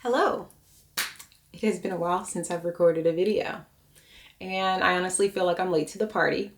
Hello. It has been a while since I've recorded a video, and I honestly feel like I'm late to the party,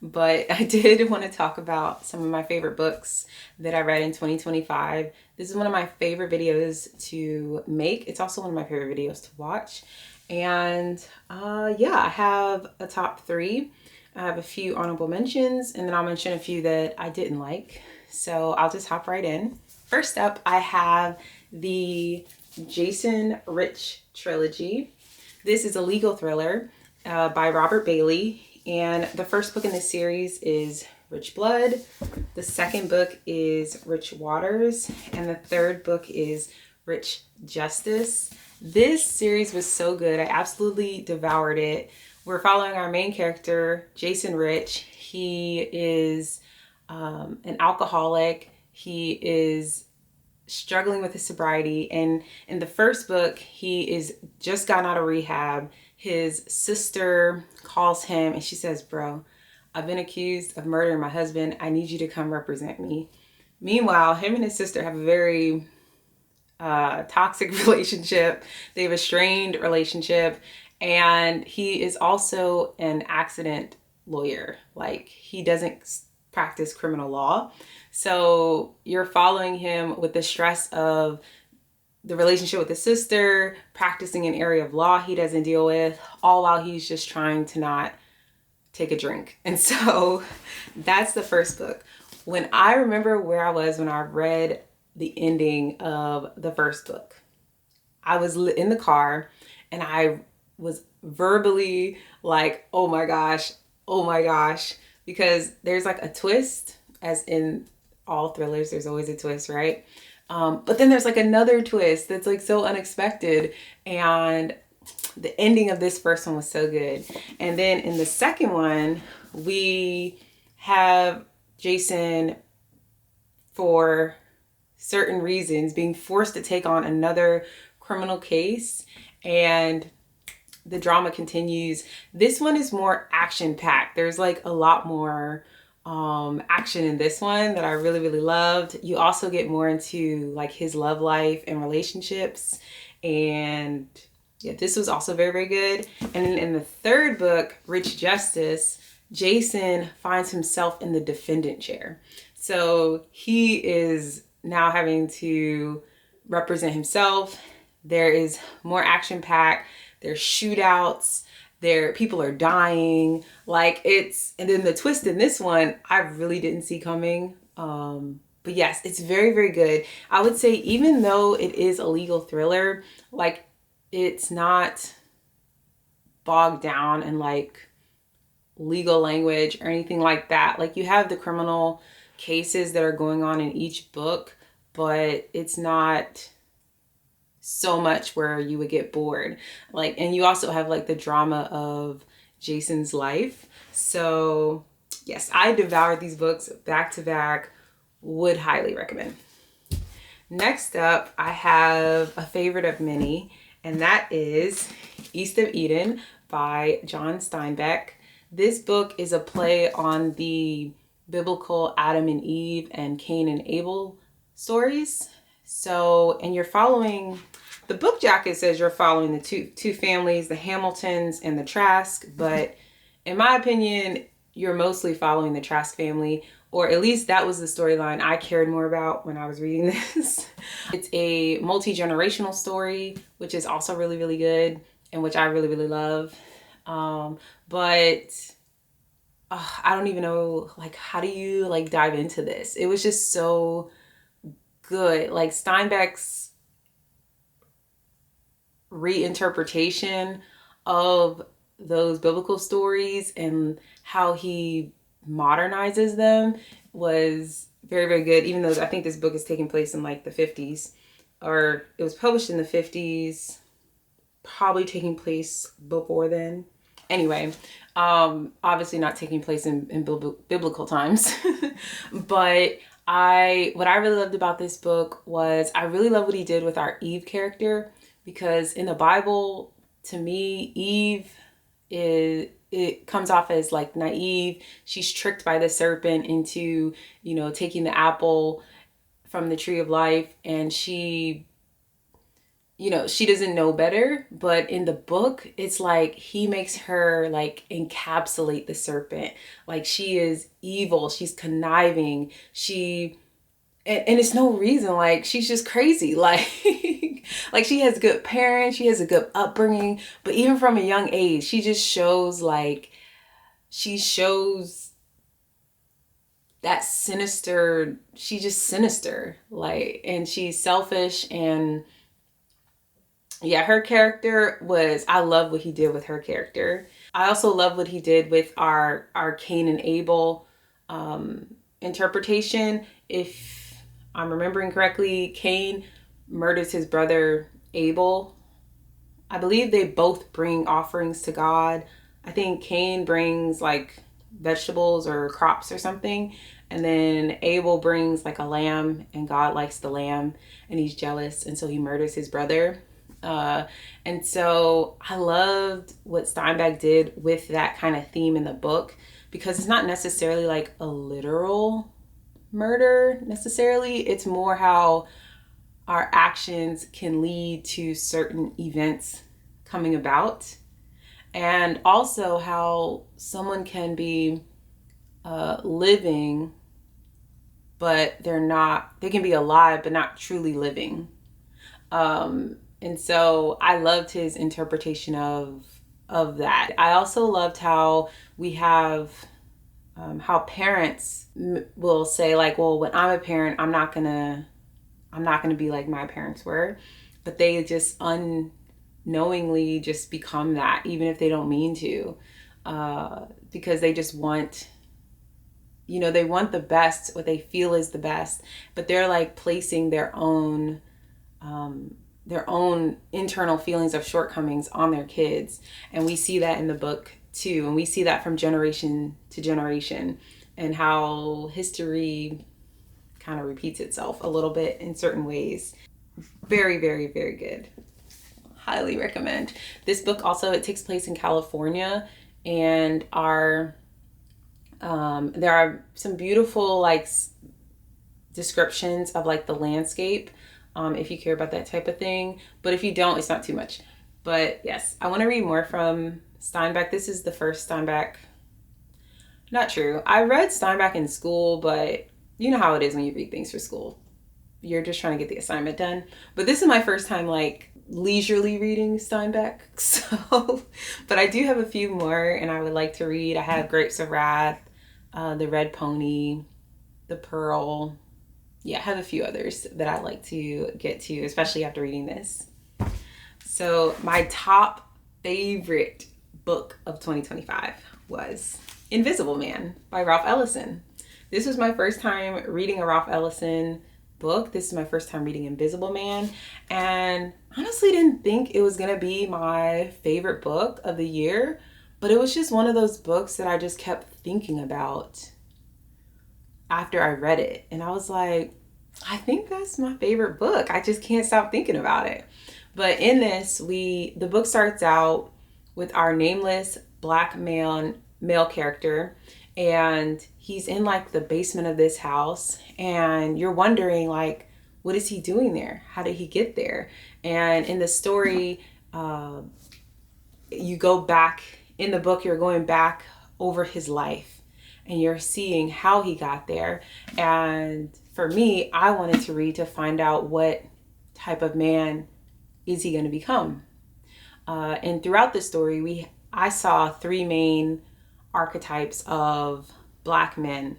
but I did want to talk about some of my favorite books that I read in 2025. This is one of my favorite videos to make. It's also one of my favorite videos to watch. And yeah, I have a top three. I have a few honorable mentions, and then I'll mention a few that I didn't like. So I'll just hop right in. First up, I have the Jason Rich trilogy. This is a legal thriller by Robert Bailey, and the first book in the series is Rich Blood. The second book is Rich Waters, and the third book is Rich Justice. This series was so good. I absolutely devoured it. We're following our main character, Jason Rich. He is an alcoholic. He is struggling with his sobriety, and in the first book he is just gotten out of rehab. His sister calls him and she says, bro, I've been accused of murdering my husband. I need you to come represent me. Meanwhile, him and his sister have a very toxic relationship. They have a strained relationship, and he is also an accident lawyer. Like, he doesn't practice criminal law. So you're following him with the stress of the relationship with his sister, practicing an area of law he doesn't deal with, all while he's just trying to not take a drink. And so that's the first book. When I remember where I was when I read the ending of the first book, I was in the car and I was verbally like, oh my gosh, because there's like a twist, as in all thrillers, there's always a twist, right? But then there's like another twist that's like so unexpected. And the ending of this first one was so good. And then in the second one, we have Jason, for certain reasons, being forced to take on another criminal case, and the drama continues. This one is more action packed. There's like a lot more action in this one that I really, really loved. You also get more into like his love life and relationships. And yeah, this was also very, very good. And then in the third book, Rich Justice, Jason finds himself in the defendant chair. So he is now having to represent himself. There is more action packed. There's shootouts. There, people are dying. Like, it's, and then the twist in this one, I really didn't see coming. But yes, it's very, very good. I would say, even though it is a legal thriller, like, it's not bogged down in like legal language or anything like that. Like, you have the criminal cases that are going on in each book, but it's not so much where you would get bored. Like, and you also have like the drama of Jason's life. So yes, I devoured these books back to back. Would highly recommend. Next up, I have a favorite of many, and that is East of Eden by John Steinbeck. This book is a play on the biblical Adam and Eve and Cain and Abel stories. So, and you're following, the book jacket says you're following the two families, the Hamiltons and the Trask, but in my opinion, you're mostly following the Trask family, or at least that was the storyline I cared more about when I was reading this. It's a multi-generational story, which is also really, really good, and which I really, really love. But I don't even know, like, how do you like dive into this? It was just so good. Like, Steinbeck's reinterpretation of those biblical stories and how he modernizes them was very, very good. Even though I think this book is taking place in like the 50s, or it was published in the 50s, probably taking place before then. Anyway, obviously not taking place in biblical times. But what I really loved about this book was, I really love what he did with our Eve character, because in the Bible, to me, Eve it comes off as like naive. She's tricked by the serpent into, taking the apple from the tree of life, and she she doesn't know better, but in the book, it's like he makes her like encapsulate the serpent. Like she is evil, she's conniving, and it's no reason, like she's just crazy. Like like she has good parents, she has a good upbringing, but even from a young age, she shows that sinister, she's just sinister, like, and she's selfish. And yeah, her character was, I love what he did with her character. I also love what he did with our Cain and Abel interpretation. If I'm remembering correctly, Cain murders his brother Abel. I believe they both bring offerings to God. I think Cain brings like vegetables or crops or something, and then Abel brings like a lamb, and God likes the lamb and he's jealous, and so he murders his brother. And so I loved what Steinbeck did with that kind of theme in the book, because it's not necessarily like a literal murder necessarily. It's more how our actions can lead to certain events coming about, and also how someone can be living, but they can be alive but not truly living. And so I loved his interpretation of that. I also loved how we have how parents will say like, well, when I'm a parent, I'm not gonna be like my parents were, but they just unknowingly just become that, even if they don't mean to, because they just want, they want the best, what they feel is the best, but they're like placing their own internal feelings of shortcomings on their kids. And we see that in the book too. And we see that from generation to generation, and how history kind of repeats itself a little bit in certain ways. Very, very, very good. Highly recommend. This book also, it takes place in California, and there are some beautiful like descriptions of like the landscape, if you care about that type of thing. But if you don't, it's not too much. But yes, I want to read more from Steinbeck. This is the first Steinbeck. Not true. I read Steinbeck in school, but you know how it is when you read things for school. You're just trying to get the assignment done. But this is my first time like leisurely reading Steinbeck. So, but I do have a few more, and I would like to read. I have Grapes of Wrath, The Red Pony, The Pearl. Yeah, I have a few others that I'd like to get to, especially after reading this. So my top favorite book of 2025 was Invisible Man by Ralph Ellison. This was my first time reading a Ralph Ellison book. This is my first time reading Invisible Man, and honestly didn't think it was gonna be my favorite book of the year, but it was just one of those books that I just kept thinking about after I read it. And I was like, I think that's my favorite book. I just can't stop thinking about it. But in this, the book starts out with our nameless black male character, and he's in like the basement of this house, and you're wondering like, what is he doing there? How did he get there? And in the story, you go back in the book, you're going back over his life, and you're seeing how he got there. And for me, I wanted to read to find out what type of man is he going to become. And throughout the story, I saw three main archetypes of black men.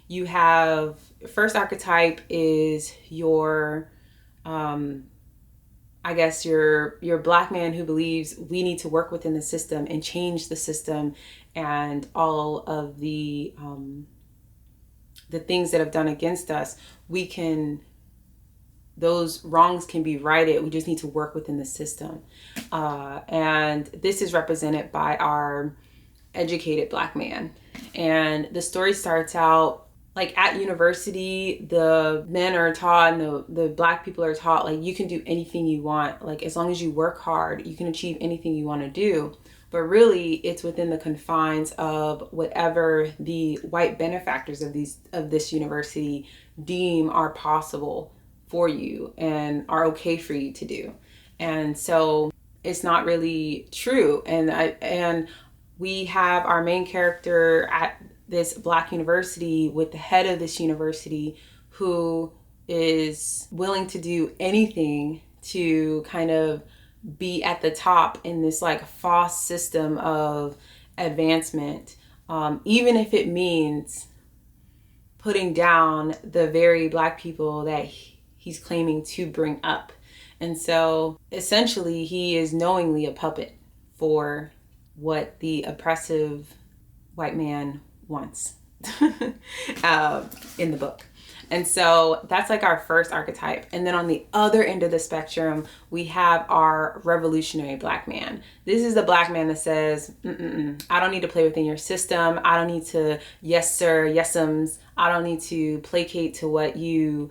You have, first archetype is your your black man who believes we need to work within the system and change the system, and all of the things that have done against us, those wrongs can be righted. We just need to work within the system. And this is represented by our educated black man. And the story starts out like at university, the men are taught, and the black people are taught, like, you can do anything you want. Like, as long as you work hard, you can achieve anything you want to do. But really, it's within the confines of whatever the white benefactors of this university deem are possible for you and are okay for you to do. And so it's not really true. And we have our main character at this Black university with the head of this university who is willing to do anything to kind of be at the top in this like false system of advancement, even if it means putting down the very Black people that he's claiming to bring up. And so essentially he is knowingly a puppet for what the oppressive white man wants in the book. And so that's like our first archetype. And then on the other end of the spectrum, we have our revolutionary Black man. This is the Black man that says, I don't need to play within your system. I don't need to yes sir, yesums. I don't need to placate to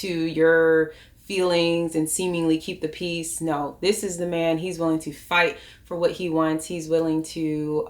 your feelings and seemingly keep the peace. No, this is the man. He's willing to fight for what he wants. He's willing to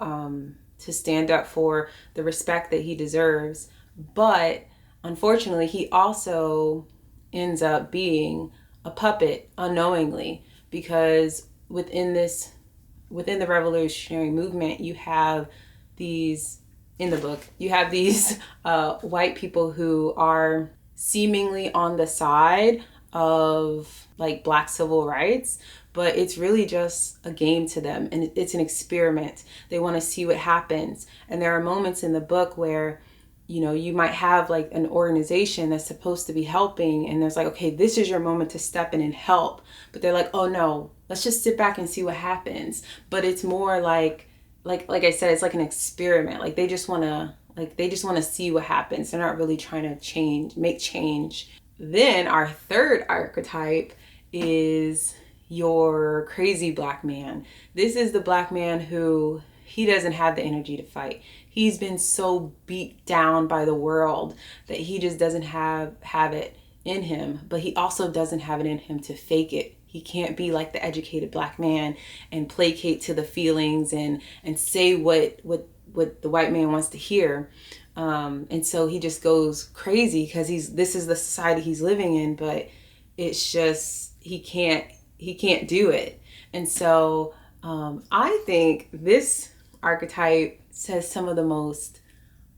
stand up for the respect that he deserves. But unfortunately, he also ends up being a puppet unknowingly, because within the revolutionary movement, you have these, in the book, you have these white people who are seemingly on the side of like Black civil rights, but it's really just a game to them, and it's an experiment. They want to see what happens. And there are moments in the book where, you know, you might have like an organization that's supposed to be helping, and there's like, okay, this is your moment to step in and help. But they're like, oh no, let's just sit back and see what happens. But it's more like I said, it's like an experiment. Like they just want to see what happens. They're not really trying to make change. Then our third archetype is your crazy Black man. This is the Black man who, he doesn't have the energy to fight. He's been so beat down by the world that he just doesn't have it in him, but he also doesn't have it in him to fake it. He can't be like the educated Black man and placate to the feelings and say what the white man wants to hear. And so he just goes crazy because this is the society he's living in, but it's just, he can't do it. And so I think this archetype says some of the most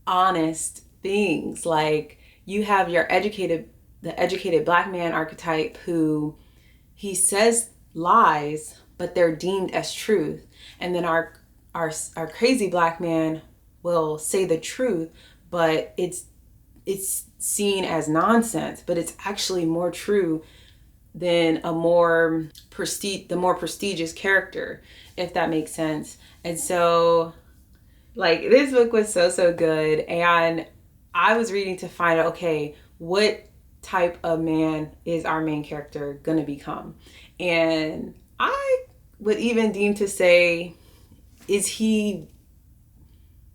honest things. Like you have the educated Black man archetype who, he says lies, but they're deemed as truth. And then our crazy Black man will say the truth, but it's seen as nonsense, but it's actually more true than the more prestigious character, if that makes sense. And so like this book was so good, and I was reading to find out, okay, what type of man is our main character gonna become? And I would even deem to say, is he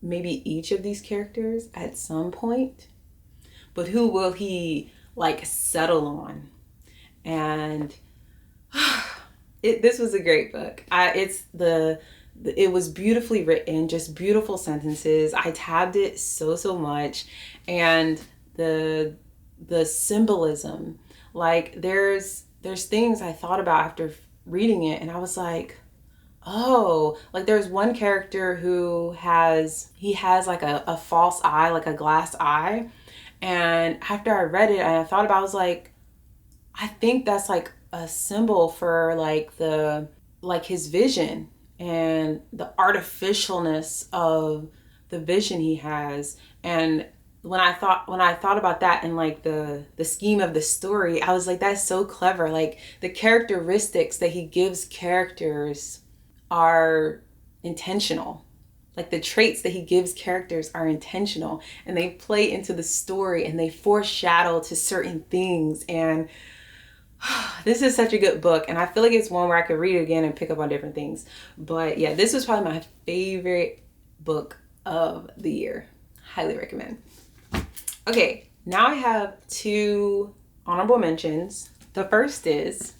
maybe each of these characters at some point? But who will he like settle on? And this was a great book. It was beautifully written, just beautiful sentences. I tabbed it so much, and the symbolism, like there's things I thought about after reading it, and I was like, oh, like there's one character who has like a false eye, like a glass eye. And after I read it and I thought about it, I was like, I think that's like a symbol for like his vision and the artificialness of the vision he has. And when I thought about that and like the scheme of the story, I was like, that's so clever. Like the characteristics that he gives characters are intentional. Like the traits that he gives characters are intentional, and they play into the story and they foreshadow to certain things. And this is such a good book, and I feel like it's one where I could read it again and pick up on different things. But yeah, this was probably my favorite book of the year. Highly recommend. Okay, now I have 2 honorable mentions. The first is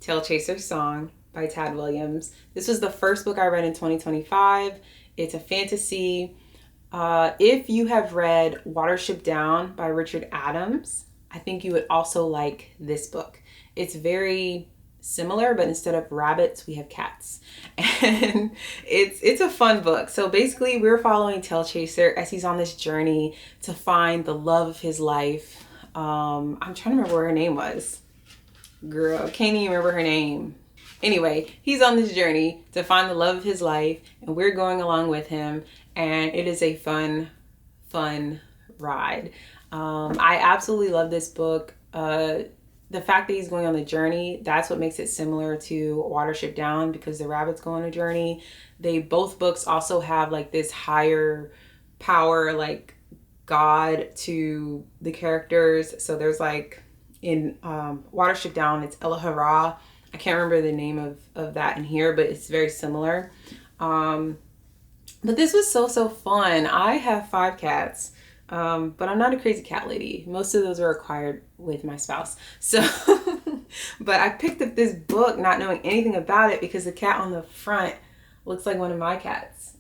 Tail Chaser's Song by Tad Williams. This was the first book I read in 2025. It's a fantasy. If you have read Watership Down by Richard Adams, I think you would also like this book. It's very similar, but instead of rabbits, we have cats. And it's a fun book. So basically, we're following Tailchaser as he's on this journey to find the love of his life. I'm trying to remember what her name was. Girl, can't even remember her name. Anyway, he's on this journey to find the love of his life, and we're going along with him, and it is a fun ride. I absolutely love this book. The fact that he's going on the journey, that's what makes it similar to Watership Down, because the rabbits go on a journey. Both books also have like this higher power, like God to the characters. So there's like in Watership Down, it's Elahara. I can't remember the name of that in here, but it's very similar. But this was so fun. I have 5 cats. But I'm not a crazy cat lady. Most of those were acquired with my spouse. So, but I picked up this book not knowing anything about it because the cat on the front looks like one of my cats,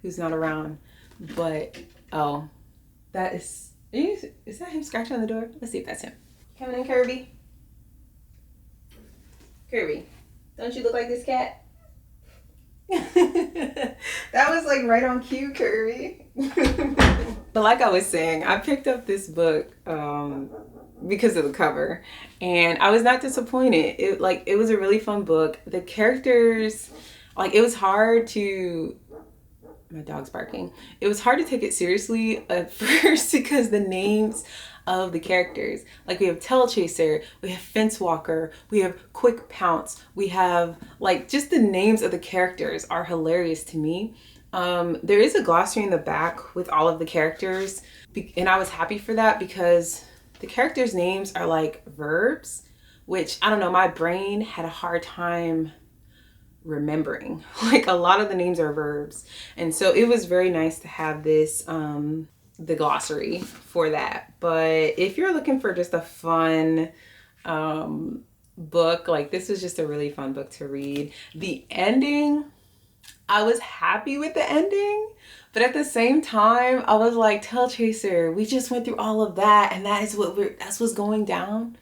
who's not around. But, oh, that is that him scratching on the door? Let's see if that's him. Coming in, Kirby. Kirby, don't you look like this cat? That was like right on cue, Kirby. But like I was saying, I picked up this book because of the cover, and I was not disappointed. It was a really fun book. The characters, like, it was hard to, my dog's barking. It was hard to take it seriously at first because the names of the characters, like we have Tailchaser, we have Fencewalker, we have Quick Pounce, we have like just the names of the characters are hilarious to me. There is a glossary in the back with all of the characters, and I was happy for that because the characters' names are like verbs, which I don't know, my brain had a hard time remembering. Like a lot of the names are verbs, and so it was very nice to have this the glossary for that. But if you're looking for just a fun book, like this was just a really fun book to read. The ending, I was happy with the ending, but at the same time, I was like, Tailchaser, we just went through all of that, and that's what's going down.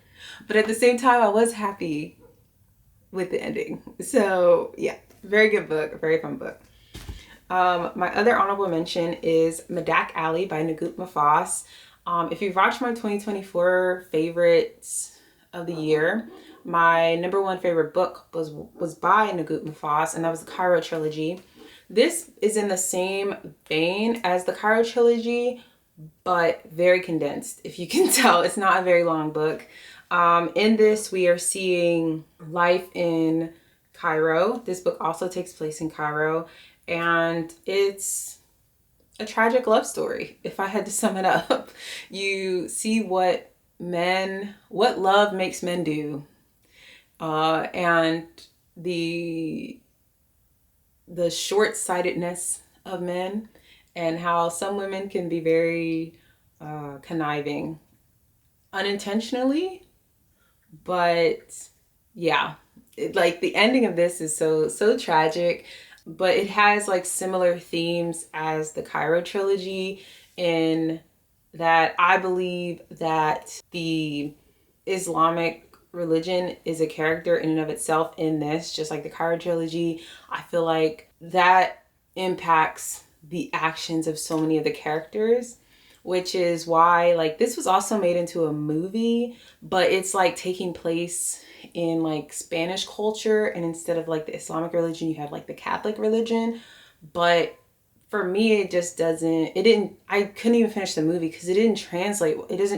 But at the same time, I was happy with the ending. So yeah, very good book, very fun book. My other honorable mention is Medak Ali by Nagut Mahfouz. If you've watched my 2024 favorites of the year, my number 1 favorite book was by Nagut Mahfouz, and that was the Cairo trilogy. This is in the same vein as the Cairo trilogy, but very condensed. If you can tell, it's not a very long book. In this, we are seeing life in Cairo. This book also takes place in Cairo, and it's a tragic love story. If I had to sum it up, you see what love makes men do, and the short-sightedness of men, and how some women can be very conniving unintentionally. But yeah, like the ending of this is so tragic, but it has like similar themes as the Cairo trilogy, in that I believe that the Islamic religion is a character in and of itself in this, just like the Cairo trilogy. I feel like that impacts the actions of so many of the characters, which is why like this was also made into a movie, but it's like taking place in like Spanish culture, and instead of like the Islamic religion, you have like the Catholic religion. But for me, I couldn't even finish the movie because it doesn't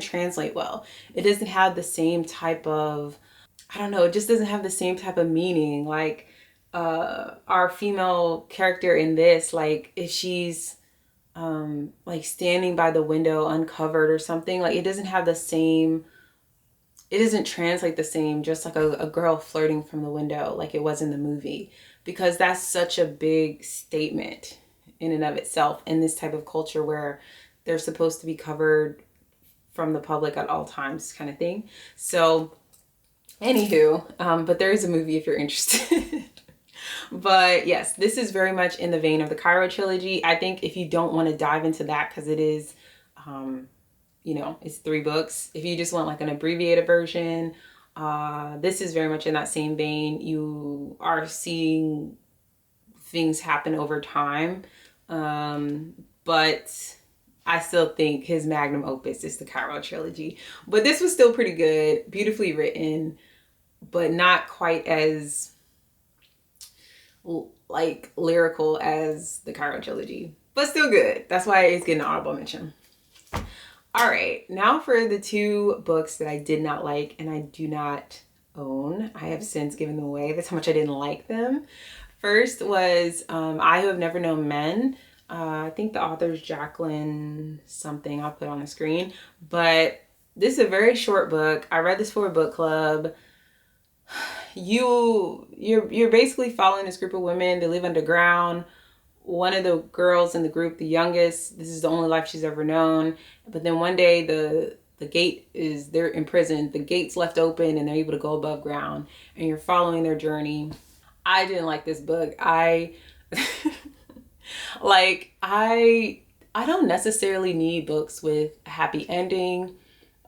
translate well. It doesn't have the same type of, I don't know, it just doesn't have the same type of meaning. Like our female character in this, like if she's like standing by the window uncovered or something, like it doesn't translate the same, just like a girl flirting from the window like it was in the movie, because that's such a big statement in and of itself in this type of culture where they're supposed to be covered from the public at all times, kind of thing. So anywho, but there is a movie if you're interested. But yes, this is very much in the vein of the Cairo trilogy. I think if you don't want to dive into that, because it is, it's 3 books. If you just want like an abbreviated version, This is very much in that same vein. You are seeing things happen over time, but I still think his magnum opus is the Chiron trilogy. But this was still pretty good, beautifully written, but not quite as like lyrical as the Chiron trilogy, but still good. That's why it's getting an honorable mention. All right, now for the 2 books that I did not like and I do not own. I have since given them away. That's how much I didn't like them. First was I Who Have Never Known Men. I think the author is Jacqueline something. I'll put it on the screen. But this is a very short book. I read this for a book club. You're basically following this group of women. They live underground. One of the girls in the group, the youngest, this is the only life she's ever known. But then one day the gate is, they're in prison. The gate's left open and they're able to go above ground. And you're following their journey. I didn't like this book. I don't necessarily need books with a happy ending.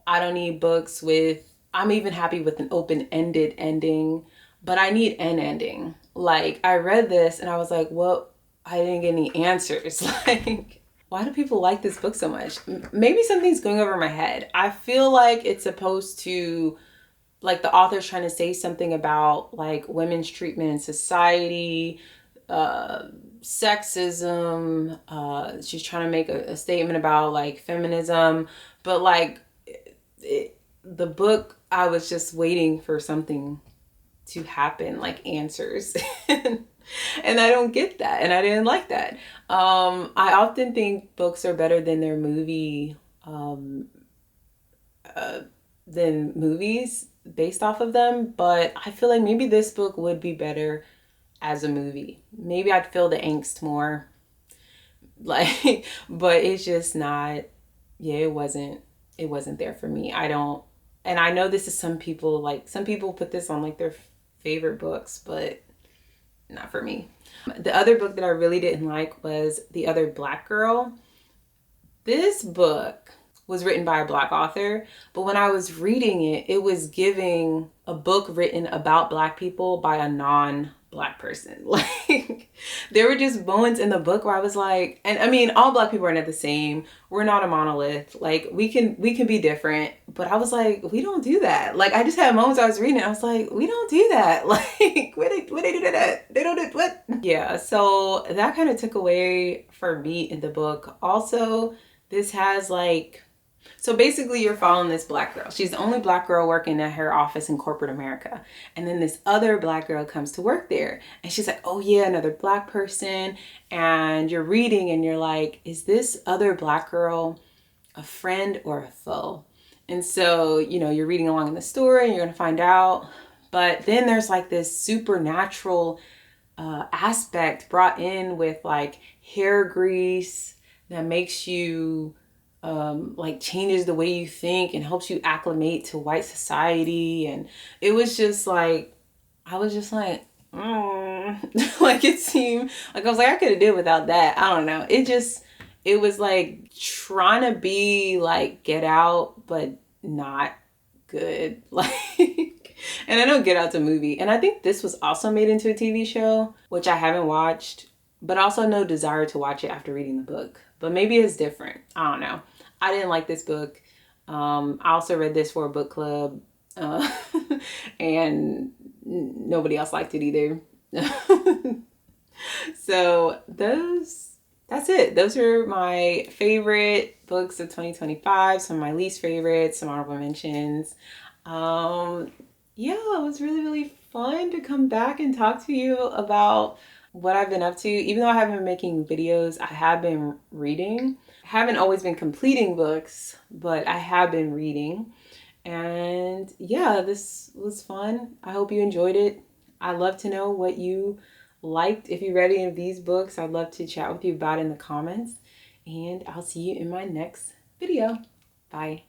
I don't need books with, I'm even happy with an open-ended ending, but I need an ending. Like, I read this and I was like, well, I didn't get any answers. Like, why do people like this book so much? Maybe something's going over my head. I feel like it's supposed to, like, the author's trying to say something about like women's treatment in society, sexism. She's trying to make a statement about like feminism, but like the book, I was just waiting for something to happen, like answers. And I don't get that, and I didn't like that. I often think books are better than their movie, than movies based off of them, but I feel like maybe this book would be better as a movie. Maybe I'd feel the angst more, like, but it's just not, yeah, it wasn't there for me. I don't, and I know this is some people, like, some people put this on like their favorite books, but not for me. The other book that I really didn't like was The Other Black Girl. This book was written by a Black author, but when I was reading it, it was giving a book written about Black people by a non-Black person. Like, there were just moments in the book where I was like, and I mean, all Black people are not the same. We're not a monolith. Like, we can be different, but I was like, we don't do that. Like, I just had moments I was reading it, I was like, we don't do that. Like, where they do that? They don't do what? Yeah, so that kind of took away for me in the book. Also, this has like, so basically you're following this Black girl. She's the only Black girl working at her office in corporate America. And then this other Black girl comes to work there. And she's like, oh yeah, another Black person. And you're reading and you're like, is this other Black girl a friend or a foe? And so, you know, you're reading along in the story and you're going to find out. But then there's like this supernatural aspect brought in with like hair grease that makes you like changes the way you think and helps you acclimate to white society. And it was just like, I was just like, like, it seemed like I was like, I could have did without that. I don't know. It was like trying to be like Get Out, but not good. Like, and I know Get Out's a movie, and I think this was also made into a TV show, which I haven't watched, but also no desire to watch it after reading the book. But maybe it's different. I don't know. I didn't like this book. I also read this for a book club, and nobody else liked it either. So that's it. Those are my favorite books of 2025. Some of my least favorites, some honorable mentions. Yeah, it was really, really fun to come back and talk to you about what I've been up to. Even though I haven't been making videos, I have been reading. I haven't always been completing books, but I have been reading. And yeah, this was fun. I hope you enjoyed it. I'd love to know what you liked. If you read any of these books, I'd love to chat with you about it in the comments. And I'll see you in my next video. Bye.